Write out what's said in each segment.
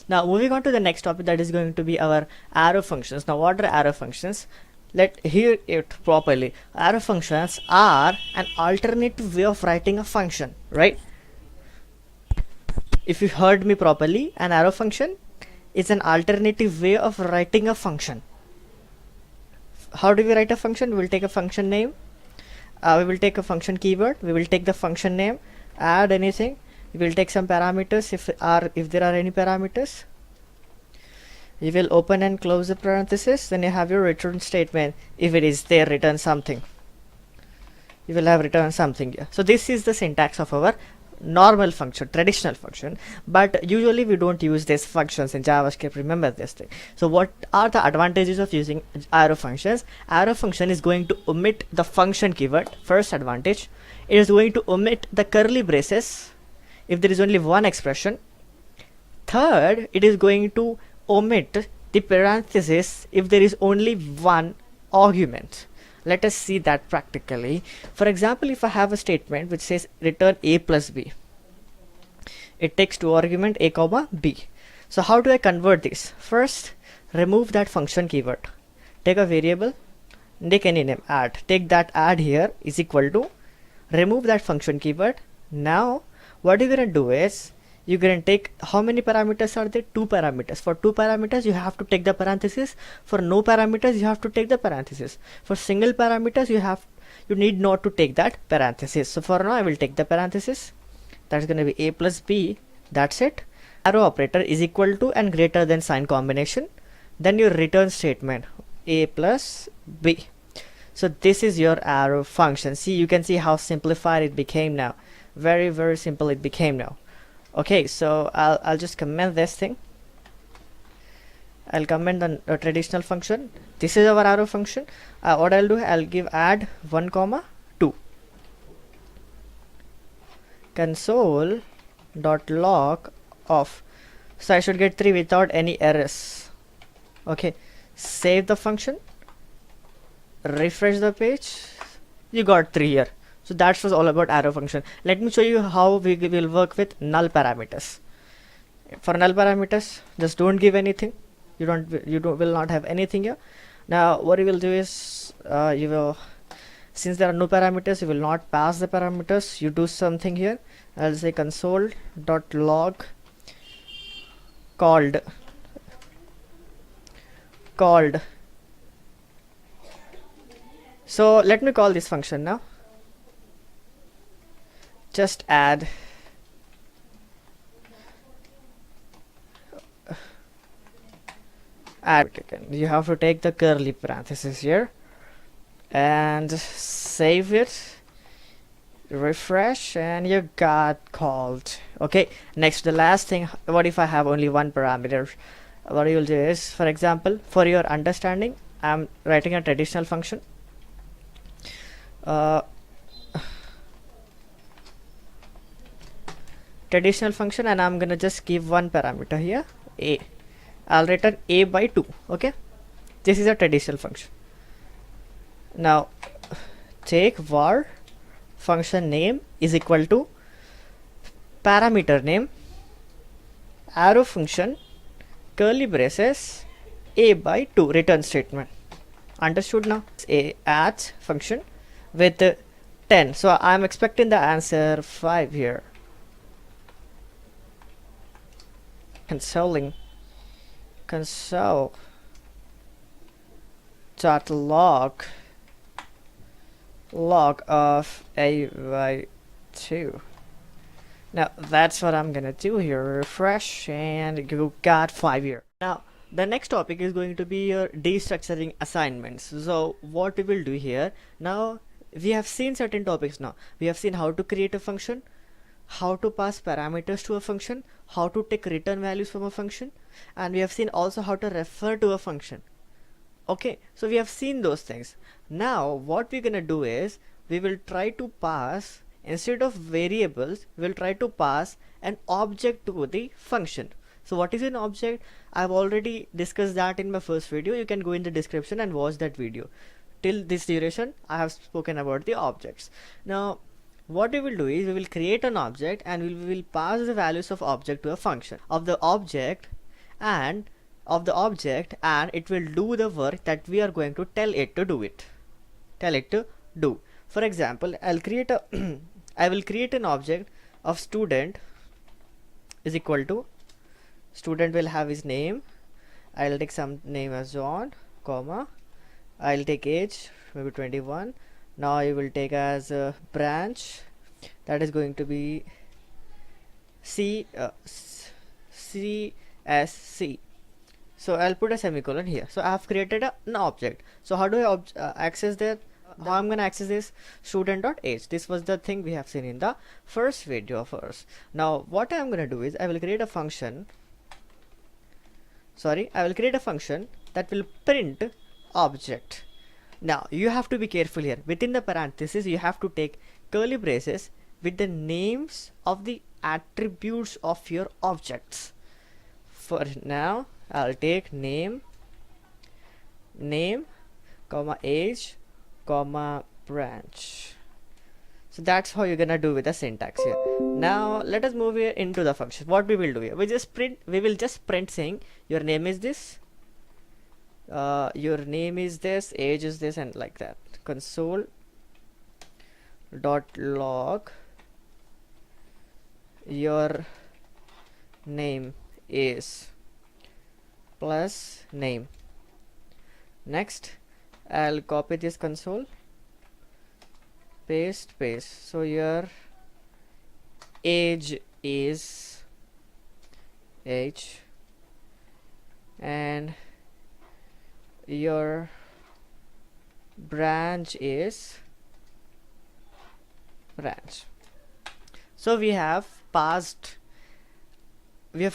Now moving on to the next topic, that is going to be our arrow functions. Now what are arrow functions? Let hear it properly. Arrow functions are an alternative way of writing a function, right? If you heard me properly, an arrow function is an alternative way of writing a function. How do we write a function? We will take a function name, we will take a function keyword, we will take the function name, add anything, we will take some parameters if there are any parameters. You will open and close the parenthesis, then you have your return statement. If it is there, return something. You will have return something here. So this is the syntax of our normal function, traditional function, but usually we don't use these functions in JavaScript. Remember this thing. So what are the advantages of using arrow functions? Arrow function is going to omit the function keyword. First advantage, it is going to omit the curly braces if there is only one expression. Third, it is going to omit the parenthesis if there is only one argument. Let us see that practically. For example, if I have a statement which says return a plus b, it takes two arguments, a comma b. So how do I convert this? First, remove that function keyword, take a variable, take any name, add, take that add here is equal to, remove that function keyword. Now what you're gonna do is, you're going to take, how many parameters are there? 2 parameters. For 2 parameters you have to take the parenthesis. For no parameters you have to take the parenthesis. For single parameters you need not to take that parenthesis. So for now I will take the parenthesis. That's going to be a plus b. That's it. Arrow operator is equal to and greater than sign combination. Then your return statement, a plus b. So this is your arrow function. See, you can see how simplified it became now. Very, very simple it became now. Okay, so I'll just comment this thing. I'll comment on a traditional function. This is our arrow function. What I'll do, I'll give add 1 comma 2 console dot log of. So I should get 3 without any errors. Okay, save the function, refresh the page, you got 3 here. So that was all about arrow function. Let me show you how we will work with null parameters. For null parameters, just don't give anything. You will not have anything here. Now what you will do is, since there are no parameters, you will not pass the parameters. You do something here. I'll say console dot log called. So let me call this function now. Just add you have to take the curly parenthesis here and save it, refresh, and you got called. Okay, next, the last thing, what if I have only one parameter? What you will do is, for example, for your understanding, I'm writing a traditional function. And I'm gonna just give one parameter here, a. I'll return a by 2. Okay, this is a traditional function. Now take var function name is equal to parameter name, arrow function, curly braces, a by 2 return statement. Understood now? A add function with 10. So I'm expecting the answer 5 here. Console dot log of a by 2. Now that's what I'm gonna do here. Refresh, and you got 5 here. Now the next topic is going to be your destructuring assignments. So what we will do here, now we have seen certain topics. Now we have seen how to create a function, how to pass parameters to a function, how to take return values from a function, and we have seen also how to refer to a function. Okay, so we have seen those things. Now what we're gonna do is, we will try to pass, instead of variables, we'll try to pass an object to the function. So what is an object? I've already discussed that in my first video. You can go in the description and watch that video. Till this duration I have spoken about the objects. Now what we will do is, we will create an object and we will pass the values of object to a function. Of the object, and of the object, and it will do the work that we are going to tell it to do. For example, I'll create a I will create an object of student is equal to student will have his name. I'll take some name as John, comma. I'll take age maybe 21. Now I will take as a branch that is going to be CSC. So I'll put a semicolon here. So I have created an object. So how do I access that? How I'm gonna access this student.age. This was the thing we have seen in the first video of ours. Now what I'm gonna do is I will create a function. I will create a function that will print object. Now you have to be careful here. Within the parentheses, you have to take curly braces with the names of the attributes of your objects. For now, I'll take name, comma age, comma branch. So that's how you're gonna do with the syntax here. Now let us move here into the function. What we will do here, we will just print saying your name is this, your name is this, age is this, and like that. Console dot log your name is plus name. Next I'll copy this console, paste. So your age is age and your branch is branch. So we have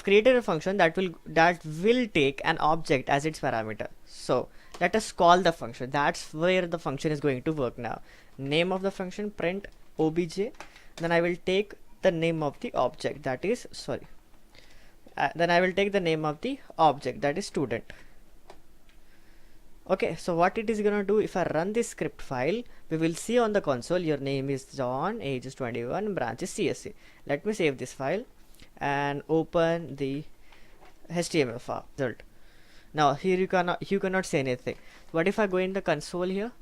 created a function that will take an object as its parameter. So let us call the function. That's where the function is going to work now. Name of the function, print obj. Then I will take the name of the object, that is then I will take the name of the object, that is student. Okay, so what it is gonna do, if I run this script file, we will see on the console your name is John, age is 21, branch is CSC. Let me save this file and open the HTML file result. Now here you cannot say anything. What if I go in the console here?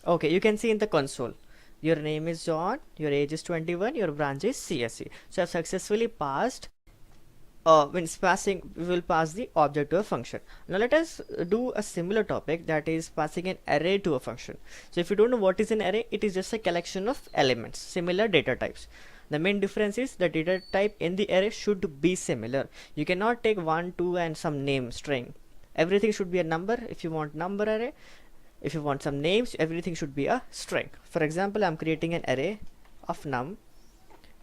Okay, you can see in the console your name is John, your age is 21, your branch is CSC. So I've successfully passed we will pass the object to a function. Now let us do a similar topic, that is passing an array to a function. So if you don't know what is an array, it is just a collection of elements, similar data types. The main difference is the data type in the array should be similar. You cannot take 1, 2 and some name string. Everything should be a number. If you want number array, if you want some names, everything should be a string. For example, I'm creating an array of num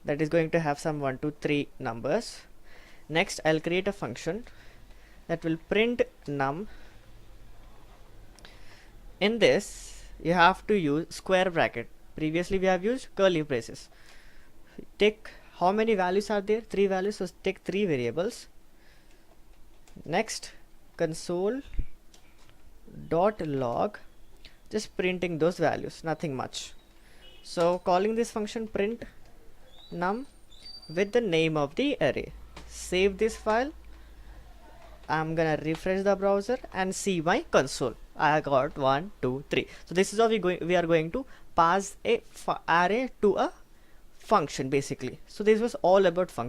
that is going to have some 1, 2, 3 numbers. Next I'll create a function that will print num. In this you have to use square bracket. Previously we have used curly braces. Take how many values are there? 3 values, so take 3 variables. Next console dot log, just printing those values, nothing much. So calling this function print num with the name of the array. Save this file. I'm gonna refresh the browser and see my console. I got 1, 2, 3. So this is how we are going to pass a array to a function basically. So this was all about function.